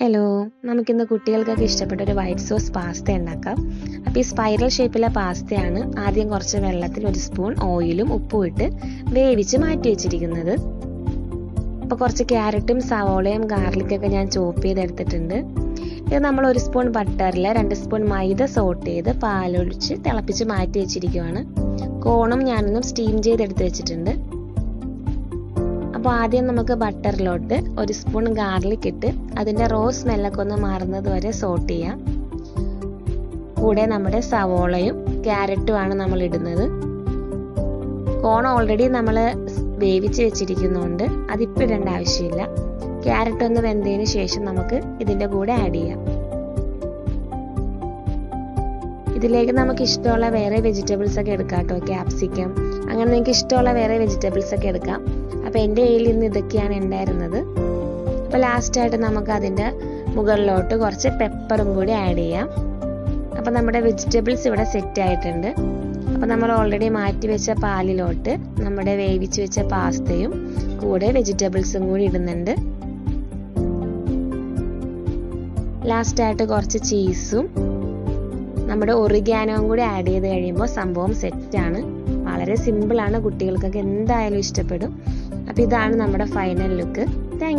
Hello, നമുക്കിന്ന് കുട്ടികൾക്കൊക്കെ ഇഷ്ടപ്പെട്ട ഒരു വൈറ്റ് സോസ് പാസ്ത ഉണ്ടാക്കാം. അപ്പോൾ ഈ സ്പൈറൽ ഷേപ്പിലെ പാസ്തയാണ് ആദ്യം കുറച്ച് വെള്ളത്തിൽ 1 സ്പൂൺ ഓയിലും ഉപ്പും ഇട്ട് വേവിച്ച് മാറ്റി വെച്ചിരിക്കുന്നത്. അപ്പോൾ കുറച്ച് ക്യാരറ്റും സവോളയും ഗാർലിക്കൊക്കെ ഞാൻ ചോപ്പ് ചെയ്തെടുത്തിട്ടുണ്ട്. ഇത് നമ്മൾ 1 സ്പൂൺ ബട്ടറിൽ 2 സ്പൂൺ മൈദ സോട്ട് ചെയ്ത് പാലൊഴിച്ച് തിളപ്പിച്ച് മാറ്റി വെച്ചിരിക്കുവാണ്. കോണും ഞാനൊന്നും സ്റ്റീം ചെയ്തെടുത്ത് വെച്ചിട്ടുണ്ട്. അപ്പോൾ ആദ്യം നമുക്ക് ബട്ടറിലോട്ട് 1 സ്പൂൺ ഗാർലിക് ഇട്ട് അതിൻ്റെ റോ സ്മെല്ലൊക്കെ ഒന്ന് മാറുന്നത് വരെ സോട്ട് ചെയ്യാം. കൂടെ നമ്മുടെ സവോളയും ക്യാരറ്റുമാണ് നമ്മൾ ഇടുന്നത്. കോൺ ഓൾറെഡി നമ്മൾ വേവിച്ച് വെച്ചിരിക്കുന്നതുകൊണ്ട് അതിപ്പോൾ ഇടേണ്ട ആവശ്യമില്ല. ക്യാരറ്റ് ഒന്ന് വെന്തതിന് ശേഷം നമുക്ക് ഇതിൻ്റെ കൂടെ ആഡ് ചെയ്യാം. ഇതിലേക്ക് നമുക്ക് ഇഷ്ടമുള്ള വേറെ വെജിറ്റബിൾസ് ഒക്കെ എടുക്കാം കേട്ടോ. ക്യാപ്സിക്കം, അങ്ങനെ നിങ്ങൾക്ക് ഇഷ്ടമുള്ള വേറെ വെജിറ്റബിൾസ് ഒക്കെ എടുക്കാം. അപ്പോൾ എൻ്റെ കയ്യിൽ ഇന്ന് ഇതൊക്കെയാണ് ഉണ്ടായിരുന്നത്. അപ്പോൾ ലാസ്റ്റായിട്ട് നമുക്ക് അതിൻ്റെ മുകളിലോട്ട് കുറച്ച് പെപ്പറും കൂടി ആഡ് ചെയ്യാം. അപ്പോൾ നമ്മുടെ വെജിറ്റബിൾസ് ഇവിടെ സെറ്റ് ആയിട്ടുണ്ട്. അപ്പോൾ നമ്മൾ ഓൾറെഡി മാറ്റി വെച്ച പാലിലോട്ട് നമ്മുടെ വേവിച്ച് വെച്ച പാസ്തയും കൂടെ വെജിറ്റബിൾസും കൂടി ഇടുന്നുണ്ട്. ലാസ്റ്റായിട്ട് കുറച്ച് ചീസും നമ്മുടെ ഒറിഗാനോയും കൂടി ആഡ് ചെയ്ത് കഴിയുമ്പോൾ സംഭവം സെറ്റാണ്. വളരെ സിമ്പിളാണ്, കുട്ടികൾക്കൊക്കെ എന്തായാലും ഇഷ്ടപ്പെടും. അപ്പോൾ ഇതാണ് നമ്മുടെ ഫൈനൽ ലുക്ക്. Thank you.